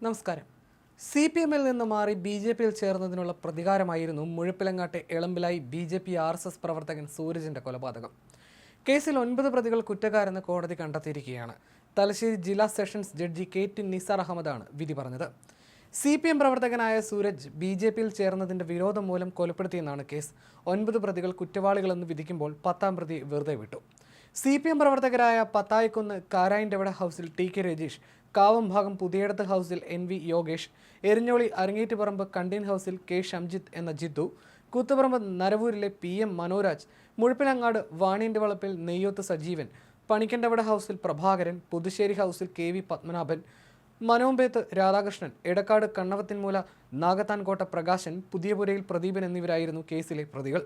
നമസ്കാരം. CPM-ൽ നിന്ന് മാറി BJP-യിൽ ചേർന്നതിനുള്ള പ്രതികാരമായിരുന്നു മുഴപ്പിലങ്ങാട്ടെ എളമ്പിലായി BJP RSS പ്രവർത്തകൻ സൂരജിന്റെ കൊലപാതകം. കേസിൽ 9 പ്രതികൾ കുറ്റക്കാരെന്ന് കോടതി കണ്ടെത്തിയിരിക്കുകയാണ്. തലശ്ശേരി ജില്ലാ സെഷൻസ് ജഡ്ജി KT നിസാർ അഹമ്മദാണ് വിധി പറഞ്ഞത്. CPM പ്രവർത്തകനായ സൂരജ് BJP-യിൽ ചേർന്നതിന്റെ വിരോധം മൂലം കൊലപ്പെടുത്തിയെന്നാണ് കേസ്. 9 പ്രതികൾ കുറ്റവാളികളെന്ന് വിധിക്കുമ്പോൾ 10-ാം പ്രതി വെറുതെ വിട്ടു. CPM പ്രവർത്തകരായ പത്തായിക്കുന്ന് കാരായിൻ്റെവട ഹൗസിൽ TK രജീഷ്, കാവംഭാഗം പുതിയടത്ത് ഹൗസിൽ NV യോഗേഷ്, എരിഞ്ഞോളി അരങ്ങേറ്റുപറമ്പ് കണ്ടീൻ ഹൗസിൽ K ഷംജിത്ത് എന്ന ജിത്തു, കൂത്തുപറമ്പ് നരവൂരിലെ PM മനോരാജ്, മുഴപ്പിലങ്ങാട് വാണിയൻ്റെ വളപ്പിൽ നെയ്യോത്ത് സജീവൻ, പണിക്കൻ്റെവട ഹൗസിൽ പ്രഭാകരൻ, പുതുശ്ശേരി ഹൗസിൽ KV പത്മനാഭൻ, മനോമ്പേത്ത് രാധാകൃഷ്ണൻ, എടക്കാട് കണ്ണവത്തിൻമൂല നാഗത്താൻകോട്ട പ്രകാശൻ, പുതിയപുരയിൽ പ്രദീപൻ എന്നിവരായിരുന്നു കേസിലെ പ്രതികൾ.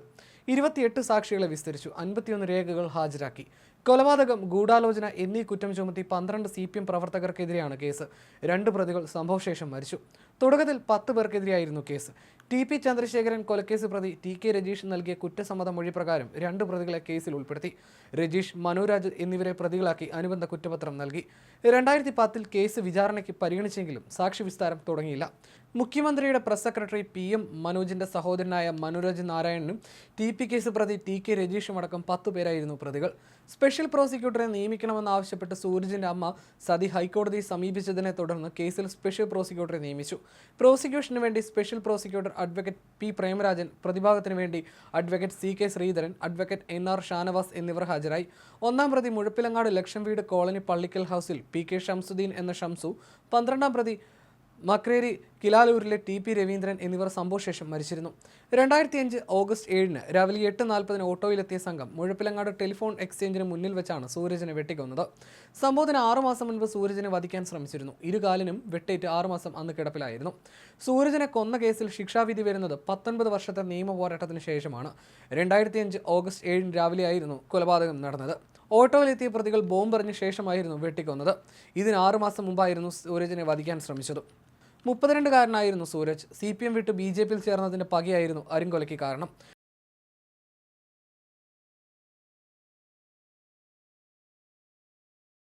28 സാക്ഷികളെ വിസ്തരിച്ചു, 51 രേഖകൾ ഹാജരാക്കി. കൊലപാതകം, ഗൂഢാലോചന എന്നീ കുറ്റം ചുമത്തി 12 CPM പ്രവർത്തകർക്കെതിരെയാണ് കേസ്. 2 പ്രതികൾ സംഭവശേഷം മരിച്ചു. തുടക്കത്തിൽ 10 പേർക്കെതിരെയായിരുന്നു കേസ്. TP ചന്ദ്രശേഖരൻ കൊലക്കേസ് പ്രതി TK രജീഷ് നൽകിയ കുറ്റസമ്മത മൊഴി പ്രകാരം 2 പ്രതികളെ കേസിൽ ഉൾപ്പെടുത്തി. രജീഷ്, മനോരാജ് എന്നിവരെ പ്രതികളാക്കി അനുബന്ധ കുറ്റപത്രം നൽകി. 2010-ൽ കേസ് വിചാരണയ്ക്ക് പരിഗണിച്ചെങ്കിലും സാക്ഷി വിസ്താരം തുടങ്ങിയില്ല. മുഖ്യമന്ത്രിയുടെ പ്രസ് സെക്രട്ടറി PM മനോജിന്റെ സഹോദരനായ മനോരാജ് നാരായണനും TP കേസ് പ്രതി TK രജീഷും അടക്കം 10 പേരായിരുന്നു പ്രതികൾ. സ്പെഷ്യൽ പ്രോസിക്യൂട്ടറെ നിയമിക്കണമെന്നാവശ്യപ്പെട്ട് സൂരജിന്റെ അമ്മ സതി ഹൈക്കോടതിയെ സമീപിച്ചതിനെ തുടർന്ന് കേസിൽ സ്പെഷ്യൽ പ്രോസിക്യൂട്ടറെ നിയമിച്ചു. പ്രോസിക്യൂഷന് വേണ്ടി special prosecutor advocate P Premarajan, പ്രതിഭാഗത്തിന് വേണ്ടി advocate CK Sreedharan, advocate NR Shanavas എന്നിവർ ഹാജരായി. 1-ാം പ്രതി മുഴപ്പിലങ്ങാട് ലക്ഷം വീട് കോളനി പള്ളിക്കൽ ഹൗസിൽ PK ഷംസുദ്ദീൻ എന്ന ഷംസു, 12-ാം പ്രതി മക്രേരി കിലാലൂരിലെ TP രവീന്ദ്രൻ എന്നിവർ സംഭവശേഷം മരിച്ചിരുന്നു. 2005 ഓഗസ്റ്റ് 7-ന് രാവിലെ 8:40-ന് ഓട്ടോയിലെത്തിയ സംഘം മുഴപ്പിലങ്ങാട് ടെലിഫോൺ എക്സ്ചേഞ്ചിന് മുന്നിൽ വെച്ചാണ് സൂരജിനെ വെട്ടിക്കൊന്നത്. സംഭവത്തിന് 6 മാസം മുൻപ് സൂരജിനെ വധിക്കാൻ ശ്രമിച്ചിരുന്നു. ഇരുകാലിനും വെട്ടേറ്റ് 6 മാസം അന്ന് കിടപ്പിലായിരുന്നു. സൂരജിനെ കൊന്ന കേസിൽ ശിക്ഷാവിധി വരുന്നത് 19 വർഷത്തെ നിയമ പോരാട്ടത്തിന് ശേഷമാണ്. 2005 ഓഗസ്റ്റ് 7-ന് രാവിലെയായിരുന്നു കൊലപാതകം നടന്നത്. ഓട്ടോയിലെത്തിയ പ്രതികൾ ബോംബെറിഞ്ഞ ശേഷമായിരുന്നു വെട്ടിക്കൊന്നത്. ഇതിന് 6 മാസം മുമ്പായിരുന്നു സൂരജിനെ വധിക്കാൻ ശ്രമിച്ചത്. 32-കാരനായിരുന്നു സൂരജ്. CPM വിട്ട് BJP-യിൽ ചേർന്നതിന്റെ പകയായിരുന്നു അരിങ്കൊലയ്ക്ക് കാരണം.